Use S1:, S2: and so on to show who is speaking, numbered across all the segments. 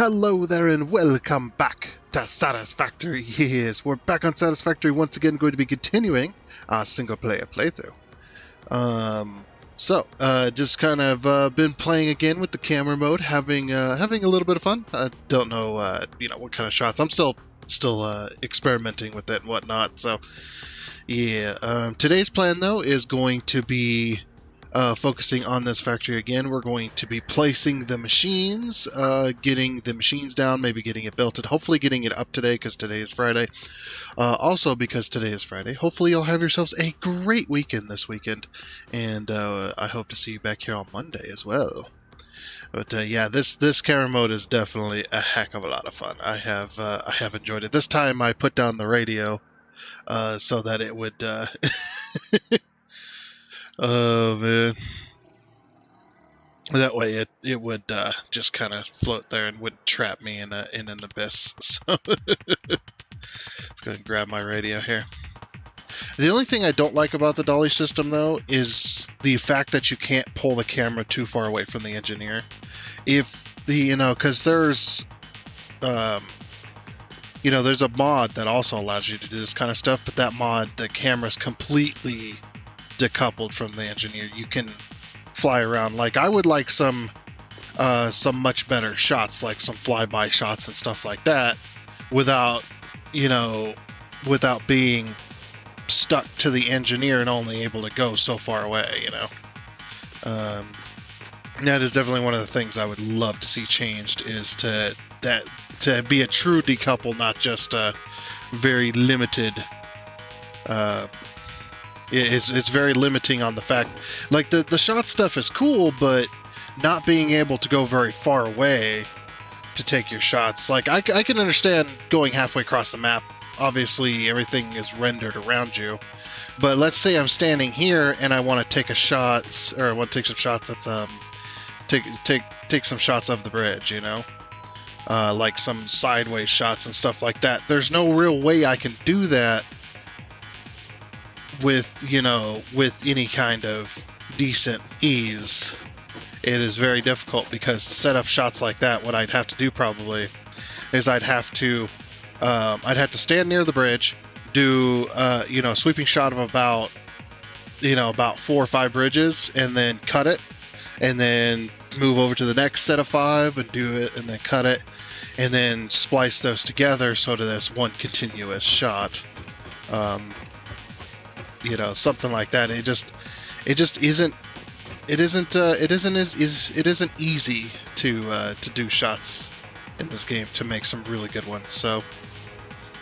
S1: Hello there and welcome back to Satisfactory. Yes, we're back on Satisfactory once again, going to be continuing our single player playthrough. Just kind of been playing again with the camera mode, having a little bit of fun. I don't know, what kind of shots. I'm still experimenting with it and whatnot. So, yeah. Today's plan though is going to be focusing on this factory again. We're going to be placing the machines, getting the machines down, maybe getting it built, and hopefully getting it up today because today is Friday. Also, because today is Friday, hopefully you'll have yourselves a great weekend this weekend, and I hope to see you back here on Monday as well. But yeah, this camera mode is definitely a heck of a lot of fun. I have enjoyed it. This time I put down the radio so that it would. Oh man, that way it would just kind of float there and wouldn't trap me in an abyss. So let's go ahead and grab my radio here. The only thing I don't like about the dolly system though is the fact that you can't pull the camera too far away from the engineer. Because there's there's a mod that also allows you to do this kind of stuff, but that mod, the camera's completely decoupled from the engineer. You can fly around. Like, I would like some much better shots, like some flyby shots and stuff like that, without being stuck to the engineer and only able to go so far away. That is definitely one of the things I would love to see changed, is to be a true decouple, not just a very limited. It's very limiting on the fact, like, the shot stuff is cool, but not being able to go very far away to take your shots. Like, I can understand going halfway across the map. Obviously, everything is rendered around you. But let's say I'm standing here and I want to take a shot, or I want to take some shots at take some shots of the bridge, like some sideways shots and stuff like that. There's no real way I can do that with any kind of decent ease. It is very difficult, because to set up shots like that, what I'd have to do probably is I'd have to stand near the bridge, do a sweeping shot of about 4 or 5 bridges, and then cut it, and then move over to the next set of 5 and do it, and then cut it, and then splice those together so that it's one continuous shot. Something like that. It isn't easy to do shots in this game, to make some really good ones. So,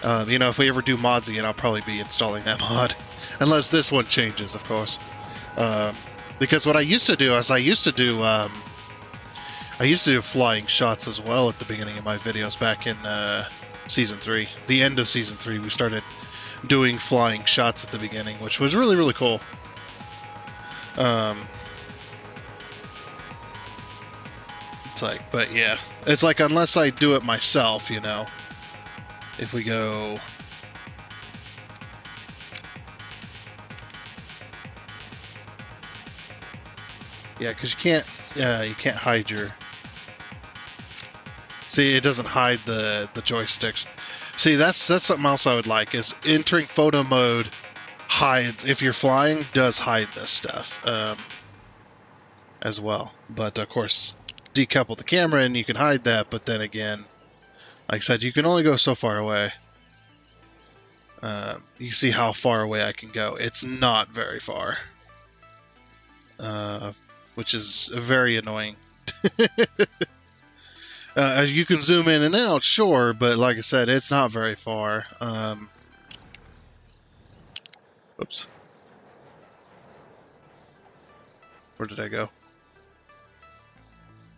S1: if we ever do mods again, I'll probably be installing that mod, unless this one changes, of course. Because what I used to do is I used to do flying shots as well at the beginning of my videos back in Season 3. The end of Season 3, we started doing flying shots at the beginning, which was really, really cool. But yeah, it's like, unless I do it myself, if we go, yeah, because you can't hide your, see, it doesn't hide the joysticks. See, that's something else I would like, is entering photo mode hides, if you're flying, does hide this stuff as well. But of course, decouple the camera and you can hide that, but then again, like I said, you can only go so far away. You see how far away I can go. It's not very far. Which is very annoying. You can zoom in and out, sure, but like I said, it's not very far. Oops. Where did I go?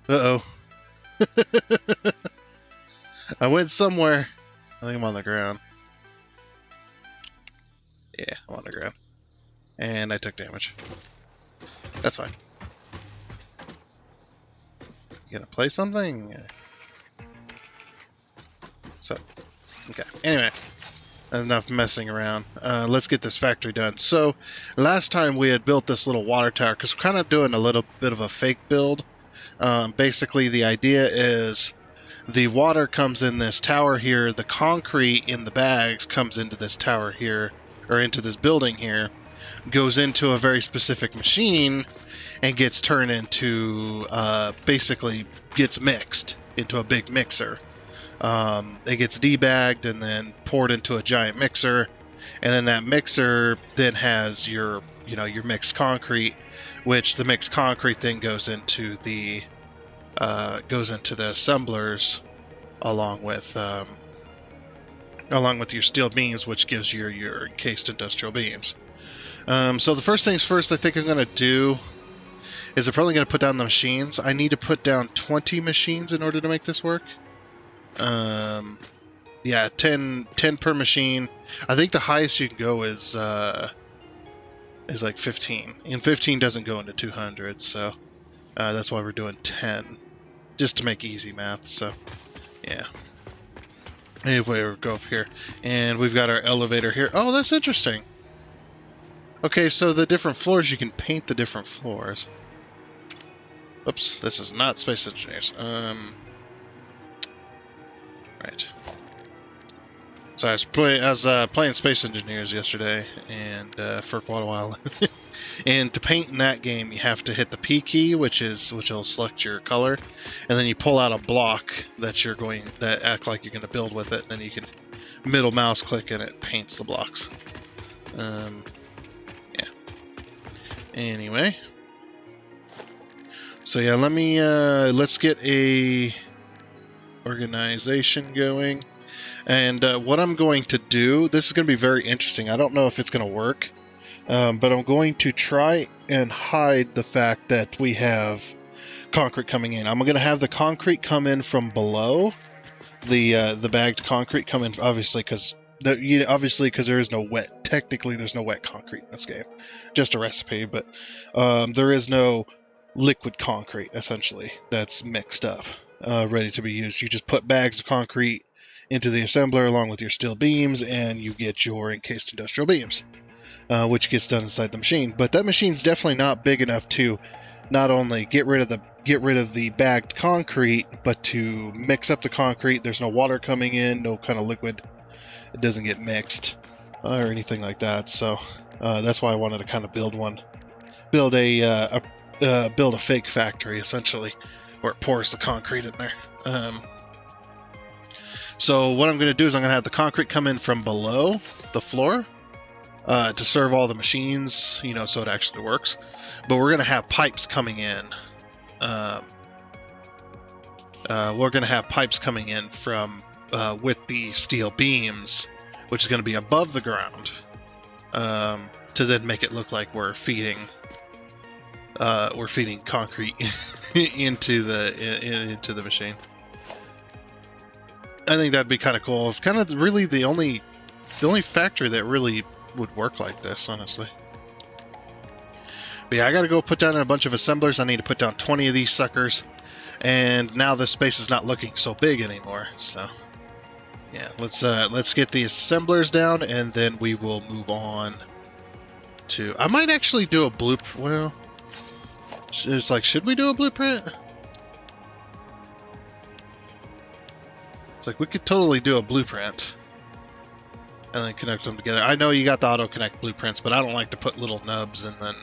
S1: Uh-oh. I went somewhere. I think I'm on the ground. Yeah, I'm on the ground. And I took damage. That's fine. You gonna play something? So, okay. Anyway, enough messing around. Let's get this factory done. So, last time we had built this little water tower, because we're kind of doing a little bit of a fake build. Basically, the idea is the water comes in this tower here, the concrete in the bags comes into this tower here, or into this building here, goes into a very specific machine, and gets turned into, basically gets mixed into a big mixer. It gets debagged and then poured into a giant mixer, and then that mixer then has your mixed concrete, which the mixed concrete then goes into the assemblers along with your steel beams, which gives you your encased industrial beams. So the first things first, I think I'm going to do is I'm probably going to put down the machines. I need to put down 20 machines in order to make this work. Yeah, 10 per machine. I think the highest you can go is like 15. And 15 doesn't go into 200, so that's why we're doing 10. Just to make easy math, so yeah. Anyway, we'll go up here. And we've got our elevator here. Oh, that's interesting. Okay, so the different floors, you can paint the different floors. Oops, this is not Space Engineers. Right. So I was playing Space Engineers yesterday, and for quite a while. And to paint in that game, you have to hit the P key, which will select your color, and then you pull out a block that act like you're going to build with it, and then you can middle mouse click and it paints the blocks. Yeah. Anyway. So yeah, let's get a organization going. And what I'm going to do, this is going to be very interesting. I don't know if it's going to work, but I'm going to try and hide the fact that we have concrete coming in. I'm going to have the concrete come in from below, the bagged concrete come in, obviously because there is no wet. Technically, there's no wet concrete in this game, just a recipe. But there is no liquid concrete, essentially, that's mixed up, ready to be used. You just put bags of concrete into the assembler along with your steel beams, and you get your encased industrial beams, which gets done inside the machine. But that machine's definitely not big enough to not only get rid of the bagged concrete, but to mix up the concrete. There's no water coming in, no kind of liquid. It doesn't get mixed or anything like that. So that's why I wanted to kind of build a fake factory, essentially, where it pours the concrete in there. So what I'm going to do is I'm going to have the concrete come in from below the floor to serve all the machines, so it actually works. But we're going to have pipes coming in. We're going to have pipes coming in from with the steel beams, which is going to be above the ground, to then make it look like we're feeding concrete into the machine. I think that'd be kind of cool. It's kind of really the only factory that really would work like this, honestly. But yeah, I got to go put down a bunch of assemblers. I need to put down 20 of these suckers, and now this space is not looking so big anymore. So yeah, let's get the assemblers down, and then we will move on to. I might actually do a blueprint. Well, it's like, should we do a blueprint? It's like we could totally do a blueprint and then connect them together. I know you got the auto connect blueprints, but I don't like to put little nubs and then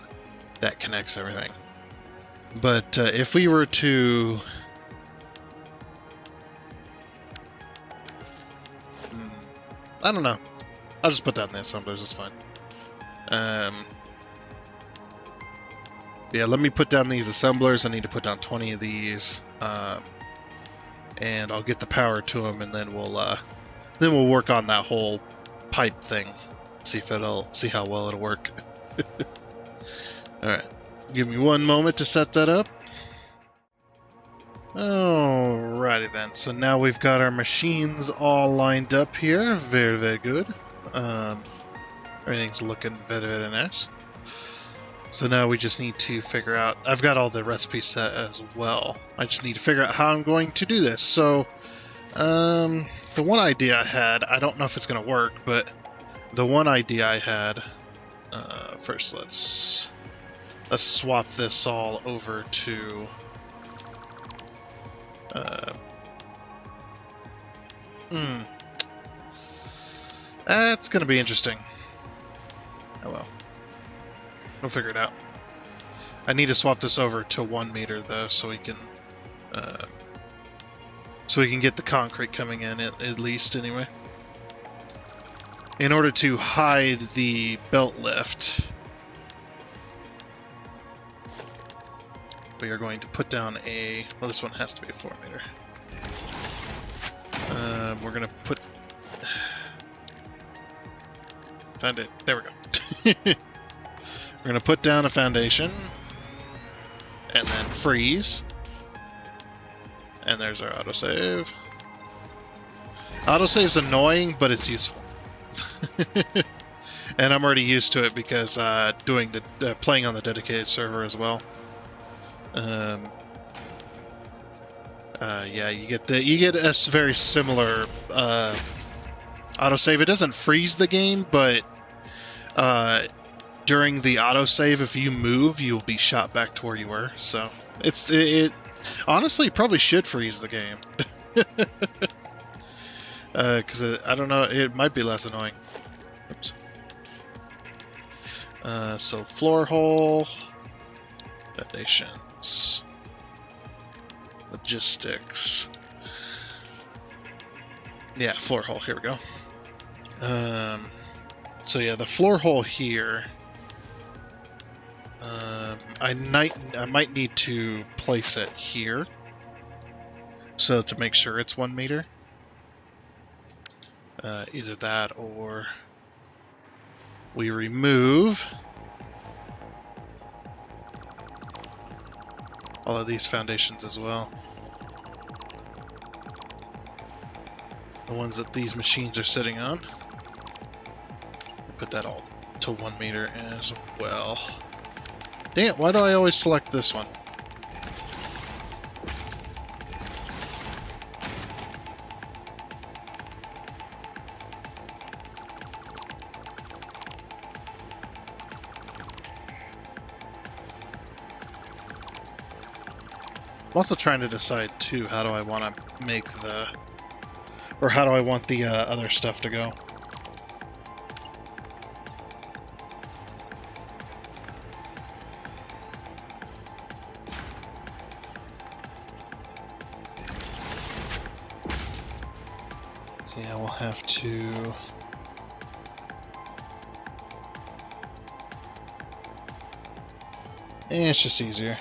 S1: that connects everything. But if we were to I don't know. I'll just put that in the assemblers, it's fine. Yeah, let me put down these assemblers. I need to put down 20 of these. And I'll get the power to them, and then we'll work on that whole pipe thing. See how well it'll work. All right, give me one moment to set that up. Alrighty then. So now we've got our machines all lined up here. Very, very good. Everything's looking very, very nice. So now we just need to figure out, I've got all the recipes set as well. I just need to figure out how I'm going to do this. So, the one idea I had, I don't know if it's going to work, but the one idea I had, first let's swap this all over to, Hmm. That's gonna be interesting. Oh well. We'll figure it out. I need to swap this over to 1 meter though, so we can get the concrete coming in at least anyway. In order to hide the belt lift, we are going to put down a... Well, this one has to be a 4 meter. We're going to put... Found it. There we go. We're going to put down a foundation. And then freeze. And there's our autosave. Autosave's annoying, but it's useful. And I'm already used to it because doing the playing on the dedicated server as well. Yeah, you get a very similar autosave. It doesn't freeze the game, but during the autosave, if you move, you'll be shot back to where you were. So it honestly probably should freeze the game. Because I don't know, it might be less annoying. Oops. So floor hole, foundations, logistics. Yeah, floor hole. Here we go. So yeah, the floor hole here. I might need to place it here, so to make sure it's 1 meter. Either that or we remove all of these foundations as well. The ones that these machines are sitting on. Put that all to 1 meter as well. Dang it, why do I always select this one? I'm also trying to decide too, how do I want to make the, or how do I want the other stuff to go? So yeah, we'll have to. It's just easier.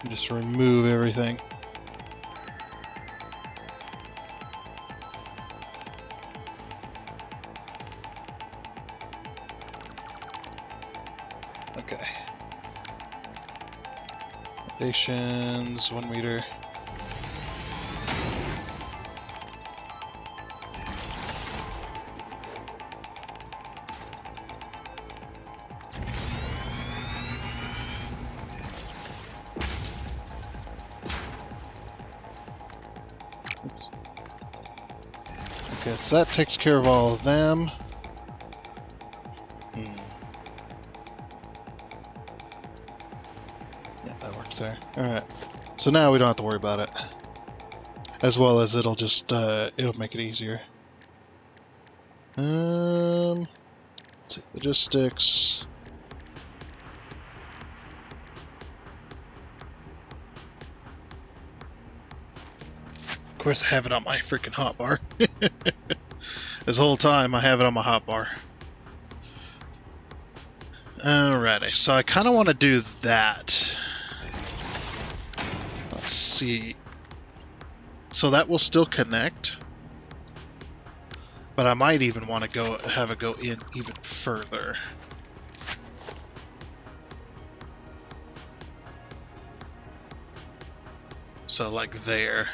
S1: Just remove everything. Okay. Foundations, 1 meter. Okay, so that takes care of all of them. Yeah, that works there. Alright. So now we don't have to worry about it. As well as it'll just, it'll make it easier. Let's see, logistics. Of course I have it on my freaking hotbar. This whole time I have it on my hotbar. Alrighty, so I kind of want to do that. Let's see. So that will still connect. But I might even want to have it go in even further. So like there.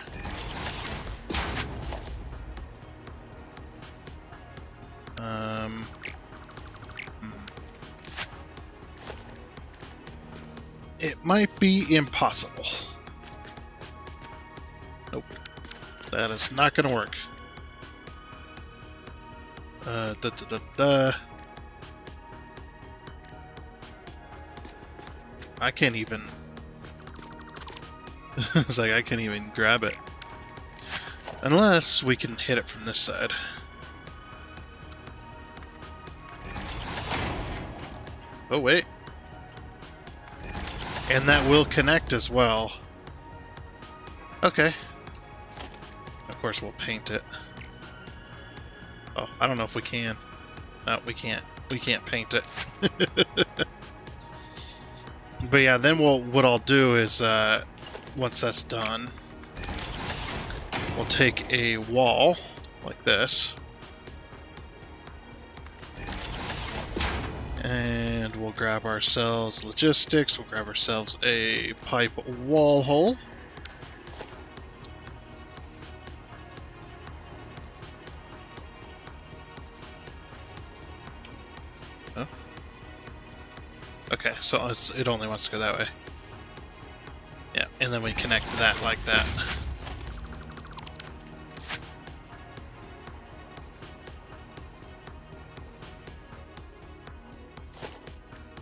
S1: It might be impossible. Nope. That is not going to work. I can't even... It's like I can't even grab it. Unless we can hit it from this side. Oh, wait. And that will connect as well. Okay. Of course, we'll paint it. Oh, I don't know if we can. No, we can't. We can't paint it. But yeah, then what I'll do is, once that's done, we'll take a wall like this. And we'll grab ourselves logistics, we'll grab ourselves a pipe wall hole. Oh. Okay, so it only wants to go that way. Yeah, and then we connect that like that.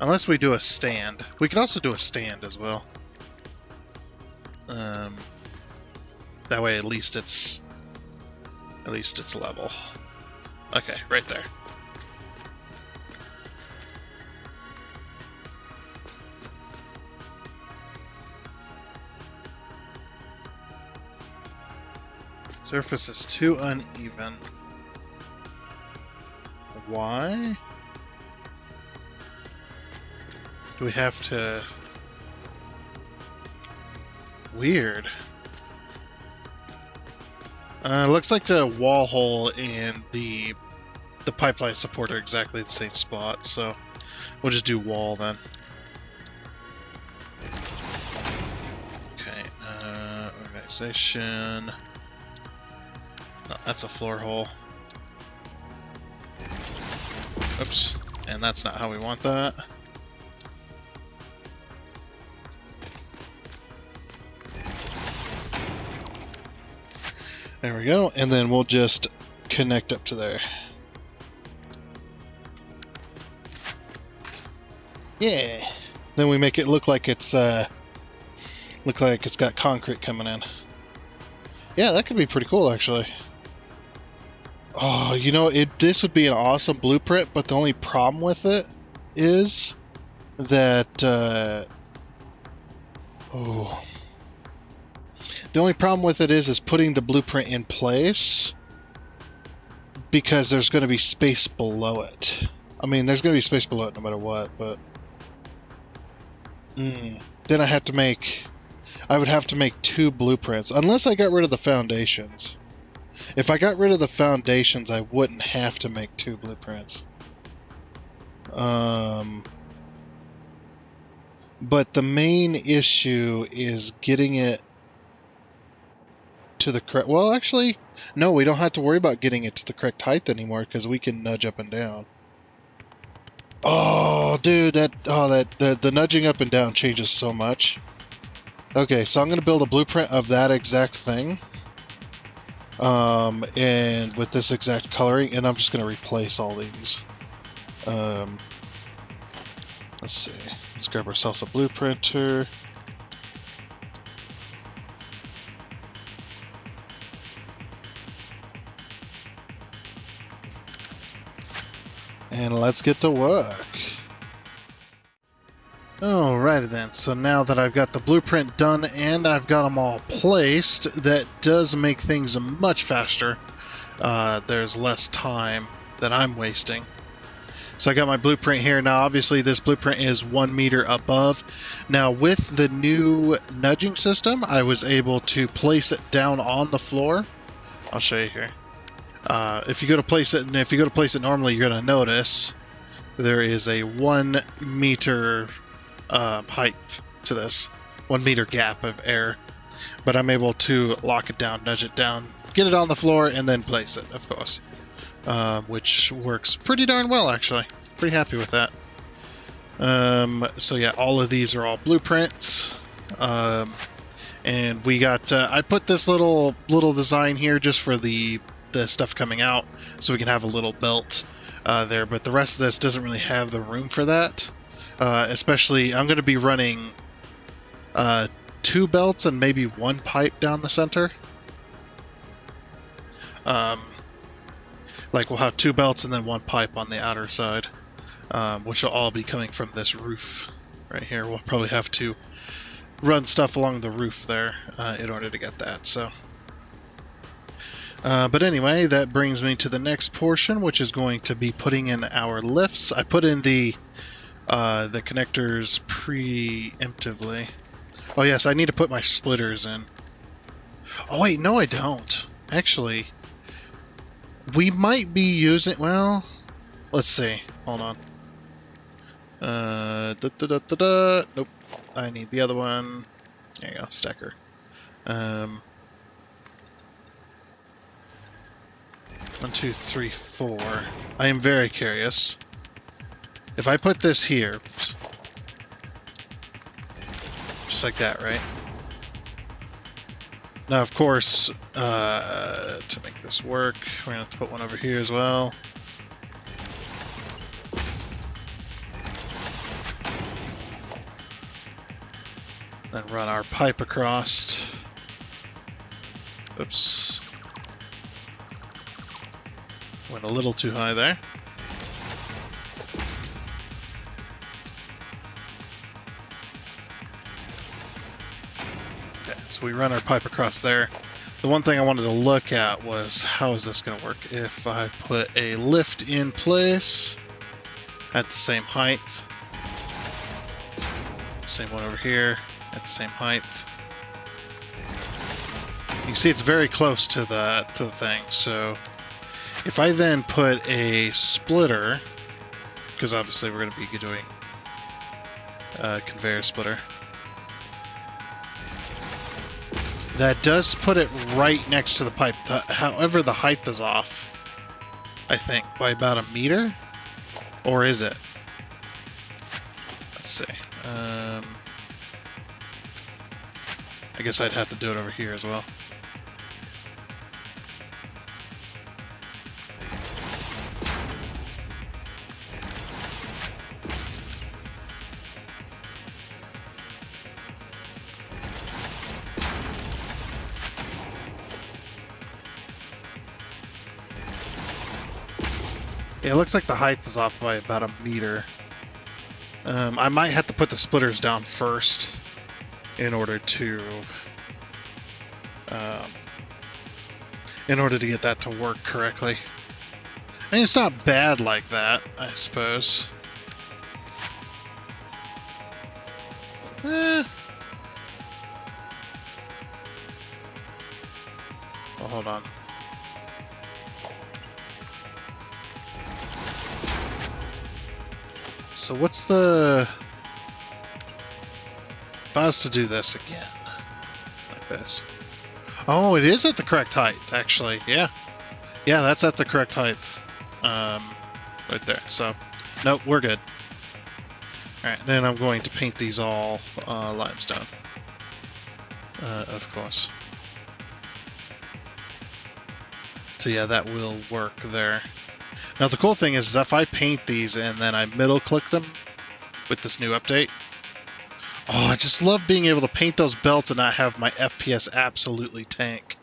S1: Unless we do a stand. We can also do a stand as well. That way at least it's level. Okay, right there. Surface is too uneven. Why? Do we have to... Weird. Looks like the wall hole and the pipeline support are exactly the same spot, so we'll just do wall then. Okay, organization. No, that's a floor hole. Oops, and that's not how we want that. There we go, and then we'll just connect up to there. Yeah. Then we make it look like it's got concrete coming in. Yeah, that could be pretty cool, actually. Oh, you know, this would be an awesome blueprint, but the only problem with it is that the only problem with it is putting the blueprint in place, because there's going to be space below it. I mean, there's going to be space below it no matter what, but then I would have to make two blueprints, unless I got rid of the foundations. If I got rid of the foundations, I wouldn't have to make two blueprints. But the main issue is getting it to the correct... Well, actually, no, we don't have to worry about getting it to the correct height anymore, because we can nudge up and down. Oh, dude, the nudging up and down changes so much. Okay, so I'm going to build a blueprint of that exact thing. And with this exact coloring, and I'm just going to replace all these. Let's see. Let's grab ourselves a blueprinter. And let's get to work. Alrighty then, so now that I've got the blueprint done and I've got them all placed, that does make things much faster. There's less time that I'm wasting. So I got my blueprint here. Now obviously this blueprint is 1 meter above. Now with the new nudging system, I was able to place it down on the floor. I'll show you here. If you go to place it, and if you go to place it normally, you're going to notice there is a 1 meter height to this, 1 meter gap of air. But I'm able to lock it down, nudge it down, get it on the floor, and then place it, of course. Which works pretty darn well, actually. Pretty happy with that. So yeah, all of these are all blueprints. And we got, I put this little design here just for the stuff coming out, so we can have a little belt there, but the rest of this doesn't really have the room for that. Especially, I'm going to be running 2 belts and maybe 1 pipe down the center. Like we'll have 2 belts and then 1 pipe on the outer side, which will all be coming from this roof right here. We'll probably have to run stuff along the roof there in order to get that. So, but anyway, that brings me to the next portion, which is going to be putting in our lifts. I put in the connectors preemptively. Oh yes, I need to put my splitters in. Oh wait, no I don't. Actually, we might be using... Well, let's see. Hold on. Nope. I need the other one. There you go, stacker. 1, 2, 3, 4. I am very curious. If I put this here, just like that, right? Now, of course, to make this work, we're going to have to put one over here as well. Then run our pipe across. Oops. Went a little too high there. Okay, so we run our pipe across there. The one thing I wanted to look at was how is this going to work if I put a lift in place at the same height. Same one over here at the same height. You can see it's very close to the thing. So if I then put a splitter, because obviously we're going to be doing a conveyor splitter, that does put it right next to the pipe. However, the height is off, I think, by about 1 meter. Or is it? Let's see. I guess I'd have to do it over here as well. Yeah, it looks like the height is off by about 1 meter. I might have to put the splitters down first in order to get that to work correctly. I mean, it's not bad like that, I suppose. Oh, hold on. So what's the... If I was to do this again, like this. Oh, it is at the correct height, actually. Yeah. Yeah, that's at the correct height. Right there. So, nope, we're good. Alright, then I'm going to paint these all limestone. Of course. So yeah, that will work there. Now the cool thing is if I paint these and then I middle click them with this new update. Oh, I just love being able to paint those belts and not have my FPS absolutely tank.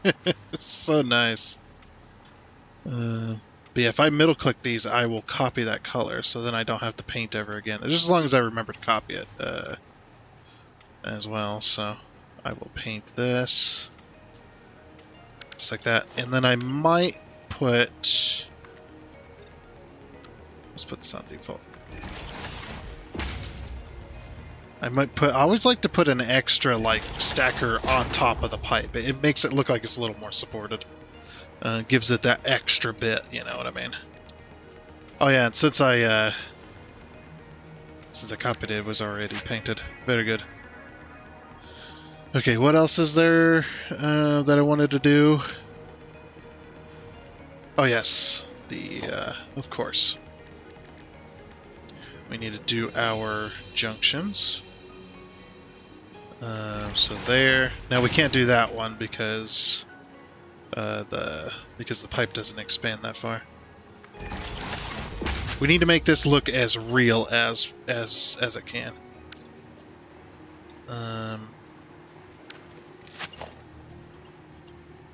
S1: It's so nice. But yeah, if I middle click these, I will copy that color, so then I don't have to paint ever again. Just as long as I remember to copy it as well. So I will paint this just like that, and then I might put. Let's put this on default. I might put. I always like to put an extra like stacker on top of the pipe. It makes it look like it's a little more supported. Gives it that extra bit, you know what I mean? Oh yeah, and since I copied it, it was already painted. Very good. Okay, what else is there that I wanted to do? Oh yes, of course. We need to do our junctions. So there. Now we can't do that one because the pipe doesn't expand that far. We need to make this look as real as it can.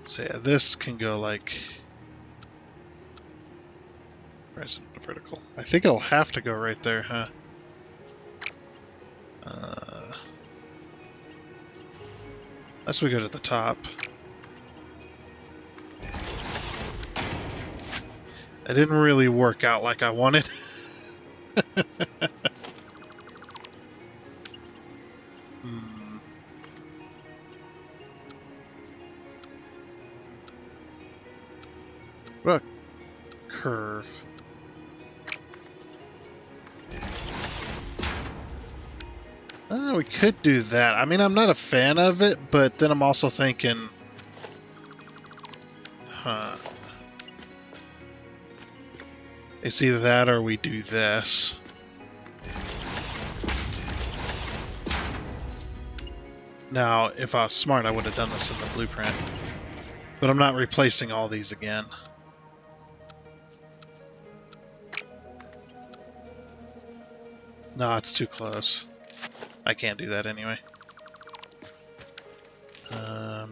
S1: So yeah, this can go like horizontal to vertical. I think it'll have to go right there, huh? Unless we go to the top. That didn't really work out like I wanted. What a curve. We could do that. I mean, I'm not a fan of it, but then I'm also thinking, it's either that or we do this. Now, if I was smart, I would have done this in the blueprint. But I'm not replacing all these again. No, it's too close. I can't do that anyway. Yeah,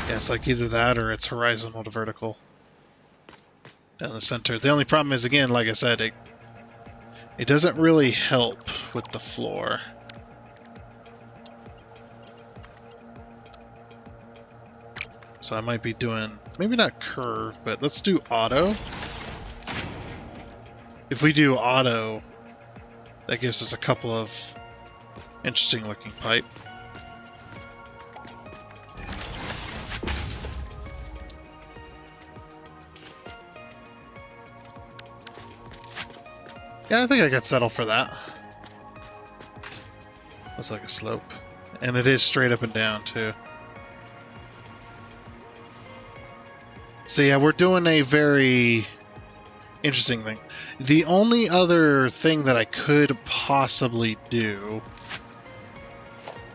S1: it's like either that or it's horizontal to vertical. Down the center. The only problem is, again, like I said, it doesn't really help with the floor. So I might be doing, maybe not curve, but let's do auto. If we do auto, that gives us a couple of interesting looking pipe. Yeah, I think I could settle for that. Looks like a slope. And it is straight up and down, too. So yeah, we're doing a very interesting thing. The only other thing that I could possibly do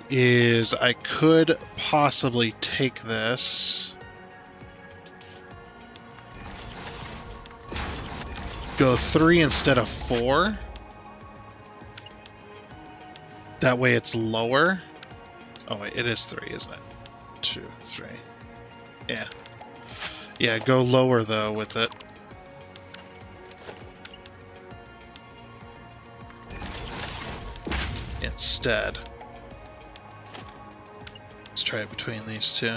S1: is I could possibly take this, go 3 instead of 4. That way it's lower. Oh wait, it is 3, isn't it? 2, 3. Yeah. Yeah, go lower though with it. Instead. Let's try it between these two.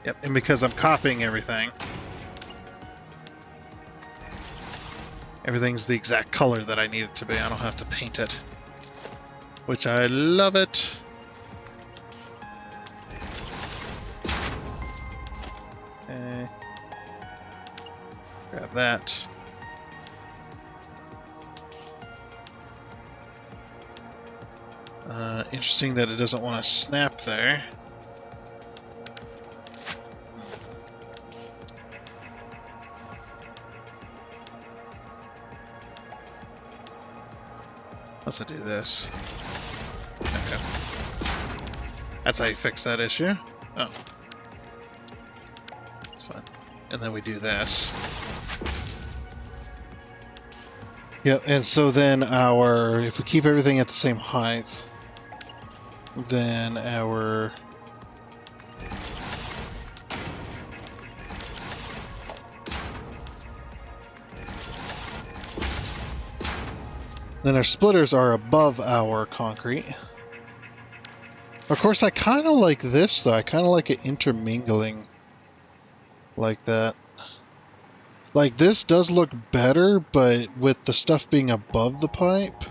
S1: Yep, and because I'm copying everything, everything's the exact color that I need it to be. I don't have to paint it. Which I love it. Okay. Grab that. Interesting that it doesn't want to snap there. Let's do this. Okay. That's how you fix that issue. Oh. It's fine. And then we do this. Yep, and so then if we keep everything at the same height, then our splitters are above our concrete. Of course, I kind of like this, though. I kind of like it intermingling like that. Like, this does look better, but with the stuff being above the pipe.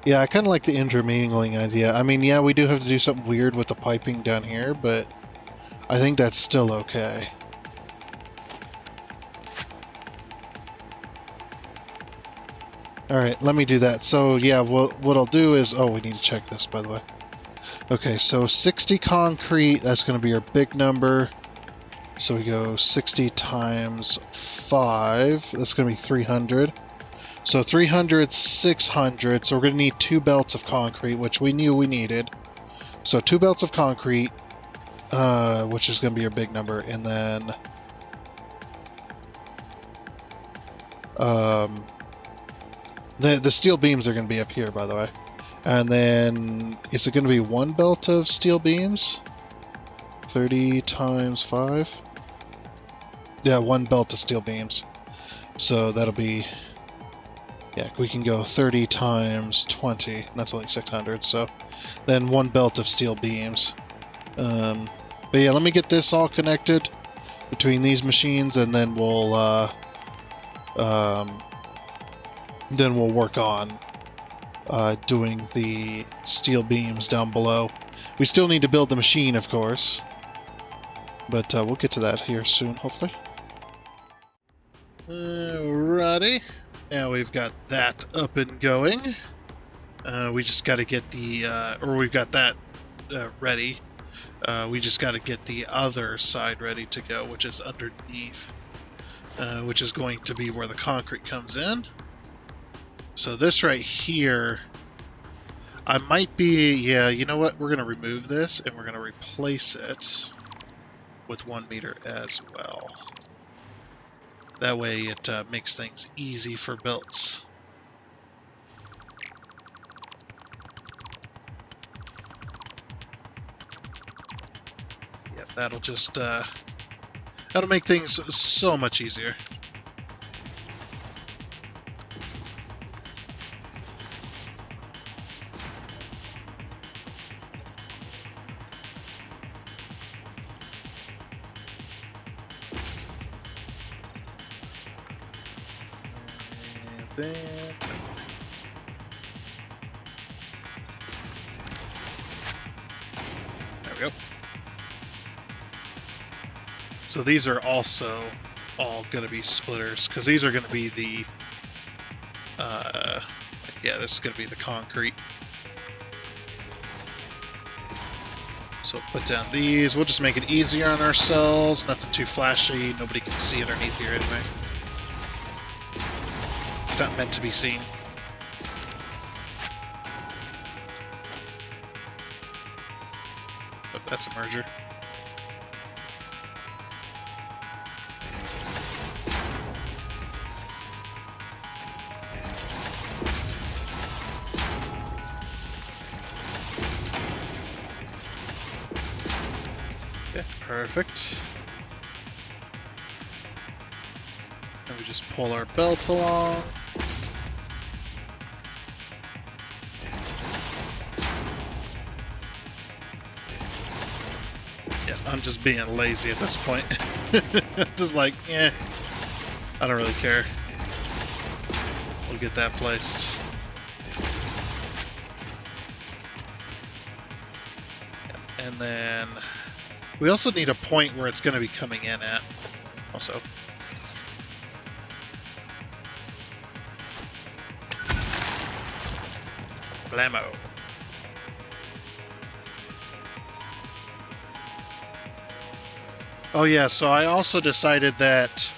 S1: Yeah, I kind of like the intermingling idea. I mean, yeah, we do have to do something weird with the piping down here, but I think that's still okay. Alright, let me do that. So, yeah, what I'll do is... Oh, we need to check this, by the way. Okay, so 60 concrete, that's going to be our big number. So we go 60 times 5. That's going to be 300. So 300, 600. So we're going to need 2 belts of concrete, which we knew we needed. So 2 belts of concrete, which is going to be a big number. And then the steel beams are going to be up here, by the way. And then is it going to be 1 belt of steel beams? 30 times 5? Yeah, 1 belt of steel beams. So that'll be... Yeah, we can go 30 times 20. And that's only 600, so... Then 1 belt of steel beams. But yeah, let me get this all connected between these machines, and then we'll work on doing the steel beams down below. We still need to build the machine, of course. But we'll get to that here soon, hopefully. Alrighty. Now we've got that up and going. We just got to get the... we've got that ready. We just got to get the other side ready to go, which is underneath. Which is going to be where the concrete comes in. So this right here... I might be... Yeah, you know what? We're going to remove this, and we're going to replace it with 1 meter as well. That way it makes things easy for builds. Yeah, that'll just... that'll make things so much easier. There we go. So these are also all going to be splitters, because these are going to be the, yeah, this is going to be the concrete. So put down these. We'll just make it easier on ourselves. Nothing too flashy. Nobody can see underneath here anyway. It's not meant to be seen. Oh, that's a merger. Okay, perfect. And we just pull our belts along. I'm just being lazy at this point. Just like, yeah, I don't really care. We'll get that placed. And then we also need a point where it's going to be coming in at. Also. Blammo. Oh yeah, so I also decided that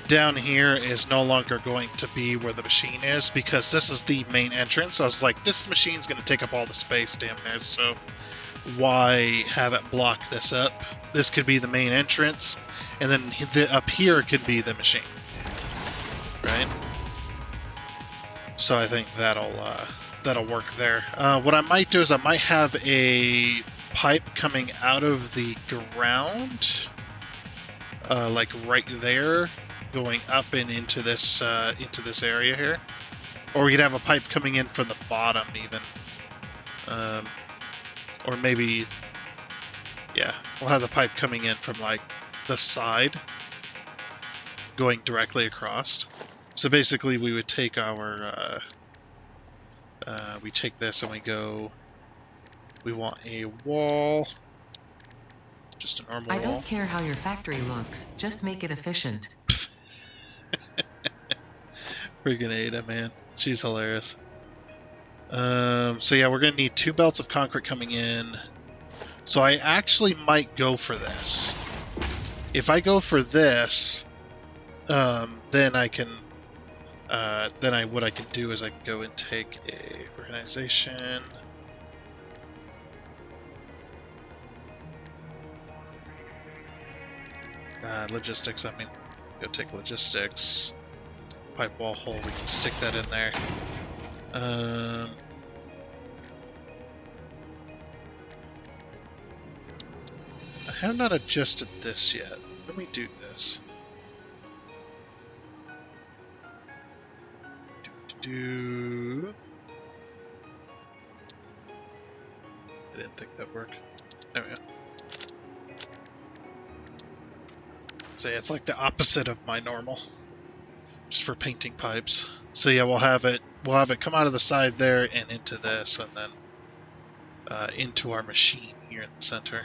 S1: down here is no longer going to be where the machine is, because this is the main entrance. I was like, this machine's going to take up all the space down there, so why have it block this up? This could be the main entrance, and then up here could be the machine, right? So I think that'll work there. What I might do is I might have a pipe coming out of the ground, like right there, going up and into this area here, or we could have a pipe coming in from the bottom even, or maybe, yeah, we'll have the pipe coming in from like the side, going directly across. So basically, we would take our, we take this and we go. We want a wall. Just a normal wall.
S2: I don't care how your factory looks, just make it efficient.
S1: Freaking Ada, man. She's hilarious. So yeah, we're going to need 2 belts of concrete coming in. So I actually might go for this. if I go for this, then I can, what I can do is I can go and take a organization. Logistics, I mean, go take logistics. Pipe wall hole, we can stick that in there. I have not adjusted this yet. Let me do this. I didn't think that'd work. There we go. So yeah, it's like the opposite of my normal, just for painting pipes. So yeah, we'll have it come out of the side there and into this, and then into our machine here in the center.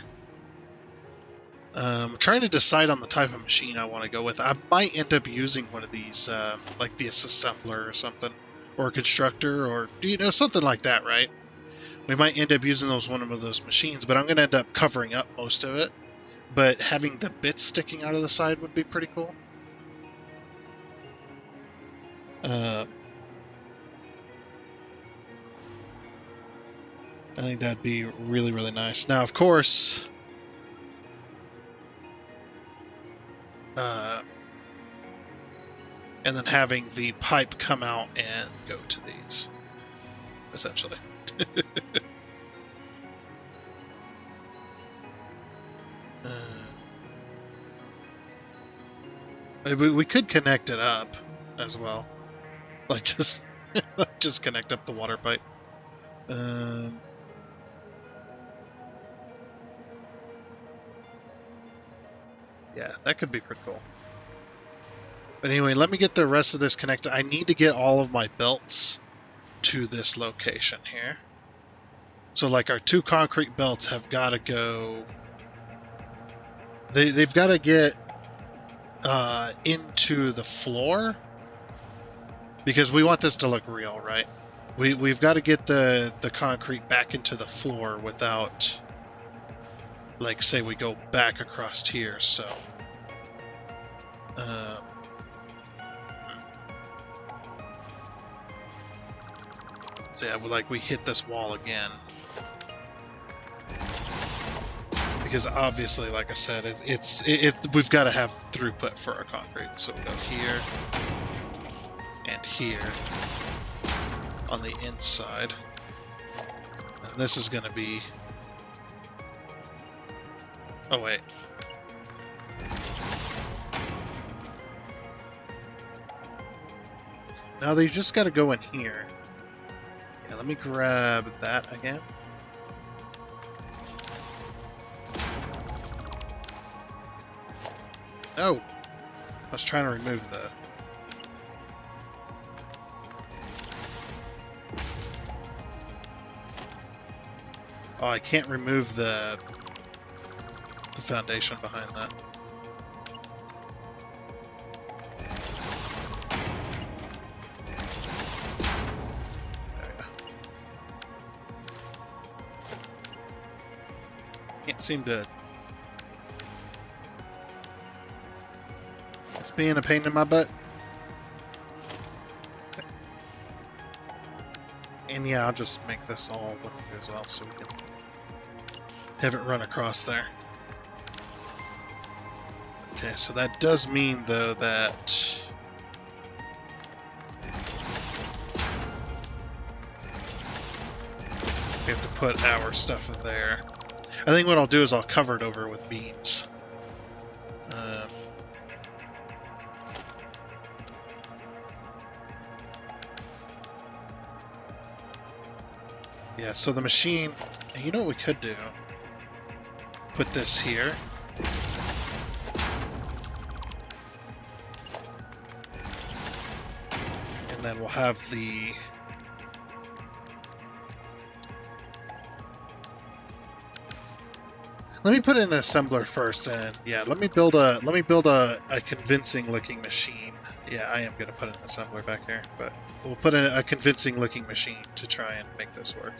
S1: I'm trying to decide on the type of machine I want to go with. I might end up using one of these, like the assembler or something, or a constructor, or something like that, right? We might end up using one of those machines, but I'm going to end up covering up most of it. But having the bits sticking out of the side would be pretty cool. I think that'd be really, really nice. Now, of course, and then having the pipe come out and go to these, essentially. We could connect it up as well, like just connect up the water pipe. Yeah, that could be pretty cool. But anyway, let me get the rest of this connected. I need to get all of my belts to this location here. So like our 2 concrete belts have got to go. They've got to get into the floor, because we want this to look real, right? We've got to get the concrete back into the floor without, like, say we go back across here, so yeah, like we hit this wall again, because obviously, like I said, we've got to have throughput for our concrete. So we go here and here on the inside, and this is going to be. Oh wait. Now they just got to go in here. Yeah, let me grab that again. No! I was trying to remove the... Oh, I can't remove the foundation behind that. There we go. Can't seem to... It's being a pain in my butt. And yeah, I'll just make this all look good as well, so we can have it run across there. Okay, so that does mean, though, that we have to put our stuff in there. I think what I'll do is I'll cover it over with beams. Yeah, so the machine, you know what we could do? Put this here. And then we'll have the... Let me put in an assembler first, and yeah, let me build a convincing looking machine. Yeah, I am gonna put an assembler back here, but we'll put in a convincing looking machine to try and make this work.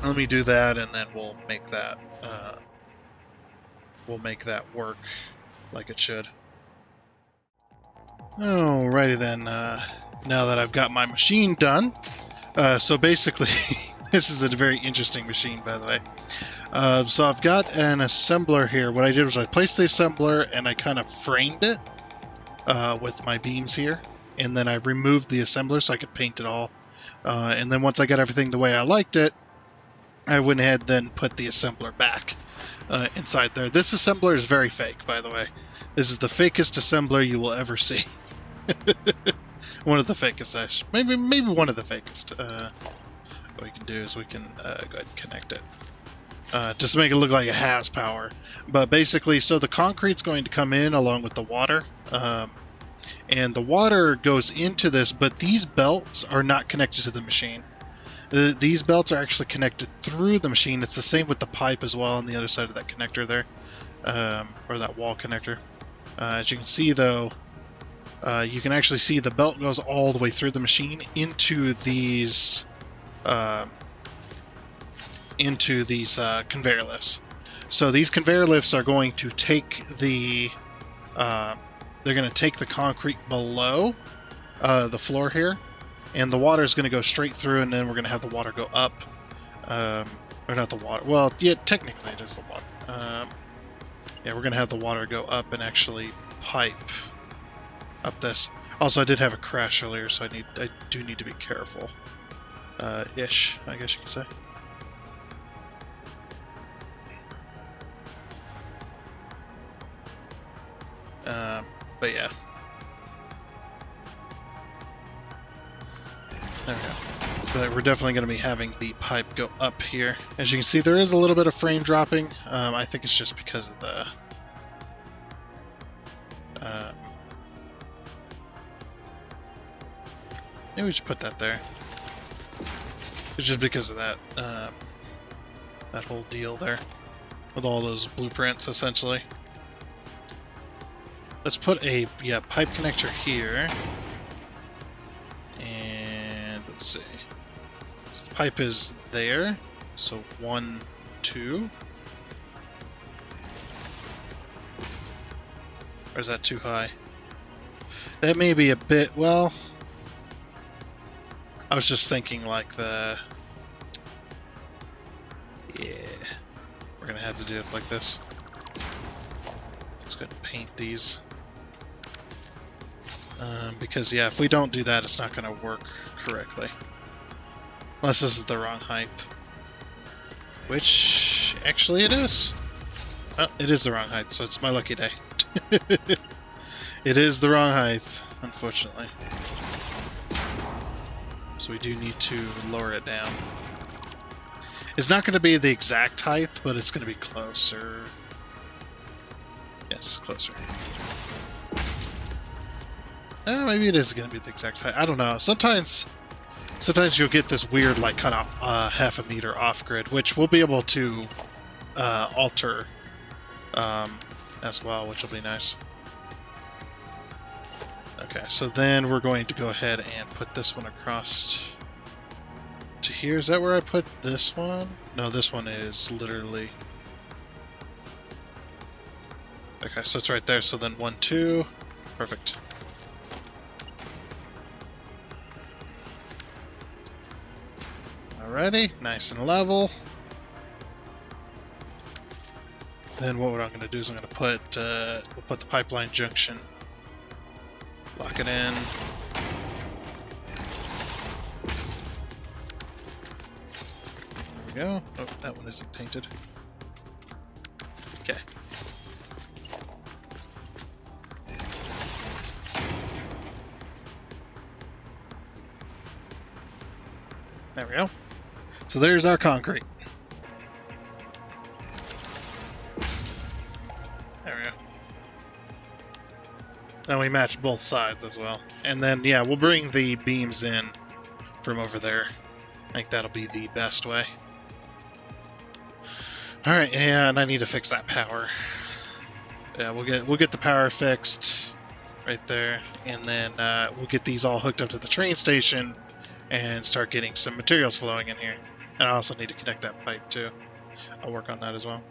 S1: Let me do that, and then we'll make that will make that work like it should. Alrighty then, now that I've got my machine done, so basically, this is a very interesting machine, by the way. So I've got an assembler here. What I did was I placed the assembler and I kind of framed it with my beams here, and then I removed the assembler so I could paint it all. And then once I got everything the way I liked it, I went ahead and then put the assembler back inside there. This assembler is very fake, by the way. This is the fakest assembler you will ever see. One of the fakest, actually. Maybe one of the fakest. What we can do is we can go ahead and connect it. Just to make it look like it has power. But basically, so the concrete's going to come in along with the water. And the water goes into this, but these belts are not connected to the machine. These belts are actually connected through the machine. It's the same with the pipe as well on the other side of that connector there. Or that wall connector. As you can see, though, you can actually see the belt goes all the way through the machine into these conveyor lifts. So these conveyor lifts are going to take the they're going to take the concrete below the floor here, and the water is going to go straight through, and then we're going to have the water go up. Or not the water. Well, yeah, technically it is the water. Yeah, we're going to have the water go up and actually pipe up this. Also, I did have a crash earlier, so I do need to be careful. Ish, I guess you could say. But yeah. There we go. But we're definitely going to be having the pipe go up here. As you can see, there is a little bit of frame dropping. I think it's just because of the... maybe we should put that there. It's just because of that, that whole deal there. With all those blueprints, essentially. Let's put a pipe connector here. And let's see. So the pipe is there. So 1, 2. Or is that too high? That may be a bit, well... I was just thinking like the... Yeah. We're gonna have to do it like this. Let's go ahead and paint these. Because, yeah, if we don't do that, it's not going to work correctly. Unless this is the wrong height. Which, actually it is. Oh, it is the wrong height, so it's my lucky day. It is the wrong height, unfortunately. So we do need to lower it down. It's not going to be the exact height, but it's going to be closer. Yes, closer. Maybe it is going to be the exact height. I don't know. Sometimes you'll get this weird, like, kind of half a meter off grid, which we'll be able to alter as well, which will be nice. Okay, so then we're going to go ahead and put this one across to here. Is that where I put this one? No, this one is literally... Okay, so it's right there. So then 1, 2. Perfect. Alrighty, nice and level. Then what I'm going to do is I'm going to put we'll put the pipeline junction. Lock it in. There we go. Oh, that one isn't painted. Okay. There we go. So there's our concrete. There we go. And we match both sides as well. And then, yeah, we'll bring the beams in from over there. I think that'll be the best way. Alright, and I need to fix that power. Yeah, we'll get the power fixed right there. And then we'll get these all hooked up to the train station and start getting some materials flowing in here. And I also need to connect that pipe too. I'll work on that as well.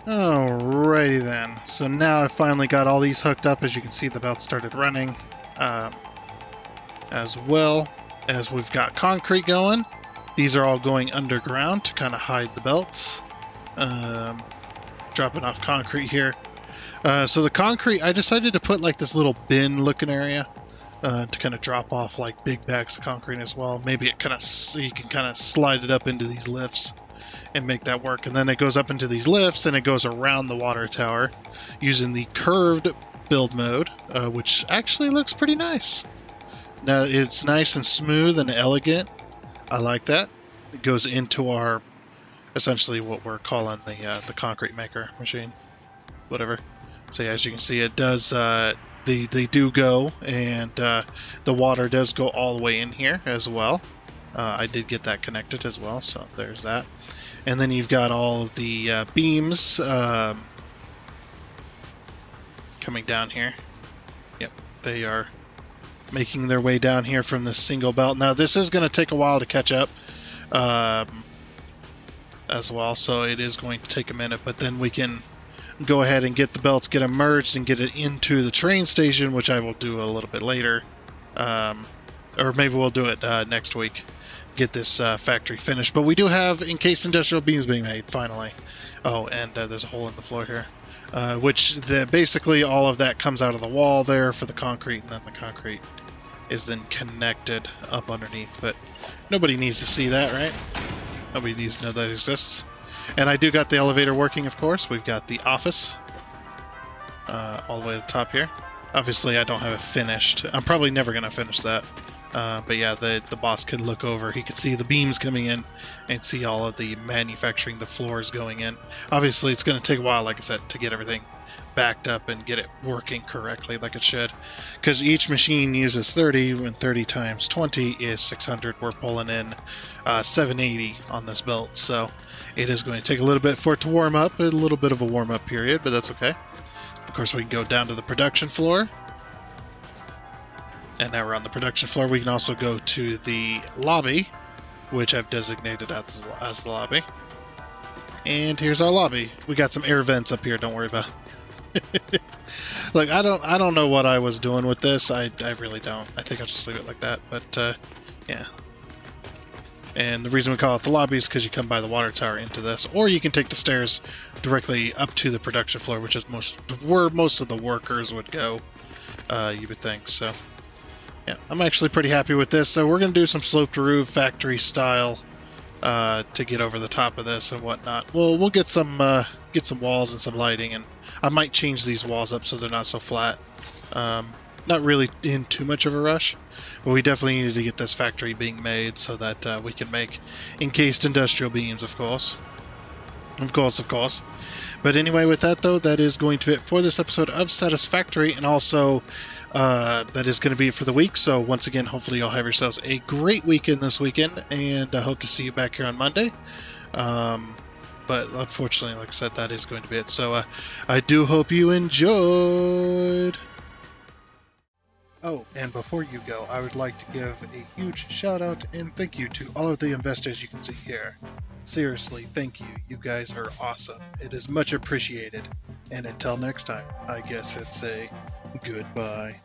S1: Alrighty then. So now I finally got all these hooked up. As you can see, the belt started running. As well as we've got concrete going. These are all going underground to kind of hide the belts. Dropping off concrete here. So the concrete, I decided to put like this little bin looking area to kind of drop off like big bags of concrete as well. Maybe it kind of, you can kind of slide it up into these lifts and make that work. And then it goes up into these lifts and it goes around the water tower using the curved build mode, which actually looks pretty nice. Now it's nice and smooth and elegant. I like that. It goes into our, essentially what we're calling the concrete maker machine, whatever. So yeah, as you can see, it does. They do go, and the water does go all the way in here as well. I did get that connected as well, so there's that. And then you've got all of the beams coming down here. Yep, they are making their way down here from this single belt. Now this is going to take a while to catch up as well, so it is going to take a minute, but then we can go ahead and get the belts, get them merged, and get it into the train station, which I will do a little bit later. Or maybe we'll do it next week, get this factory finished. But we do have encased industrial beams being made, finally. Oh, and there's a hole in the floor here, which basically all of that comes out of the wall there for the concrete, and then the concrete is then connected up underneath. But nobody needs to see that, right? Nobody needs to know that exists. And I do got the elevator working, of course. We've got the office all the way to the top here. Obviously, I don't have it finished. I'm probably never going to finish that. But yeah, the boss can look over. He can see the beams coming in and see all of the manufacturing, the floors going in. Obviously, it's going to take a while, like I said, to get everything backed up and get it working correctly like it should. Because each machine uses 30, and 30 times 20 is 600. We're pulling in 780 on this belt, so it is going to take a little bit for it to warm up, a little bit of a warm-up period, but that's okay. Of course, we can go down to the production floor. And now we're on the production floor. We can also go to the lobby, which I've designated as the lobby. And here's our lobby. We got some air vents up here, don't worry about it. Look, I don't know what I was doing with this. I really don't. I think I'll just leave it like that, but yeah. And the reason we call it the lobby is because you come by the water tower into this, or you can take the stairs directly up to the production floor, which is where most of the workers would go, you would think. So yeah, I'm actually pretty happy with this. So we're going to do some sloped roof factory style to get over the top of this and whatnot. We'll get some walls and some lighting, and I might change these walls up so they're not so flat. Not really in too much of a rush, but we definitely needed to get this factory being made so that we can make encased industrial beams, of course. Of course. But anyway, with that though, that is going to be it for this episode of Satisfactory, and also that is going to be it for the week. So once again, hopefully you'll have yourselves a great weekend this weekend, and I hope to see you back here on Monday. But unfortunately, like I said, that is going to be it. So I do hope you enjoyed. Oh, and before you go, I would like to give a huge shout out and thank you to all of the investors you can see here. Seriously, thank you. You guys are awesome. It is much appreciated. And until next time, I guess it's a goodbye.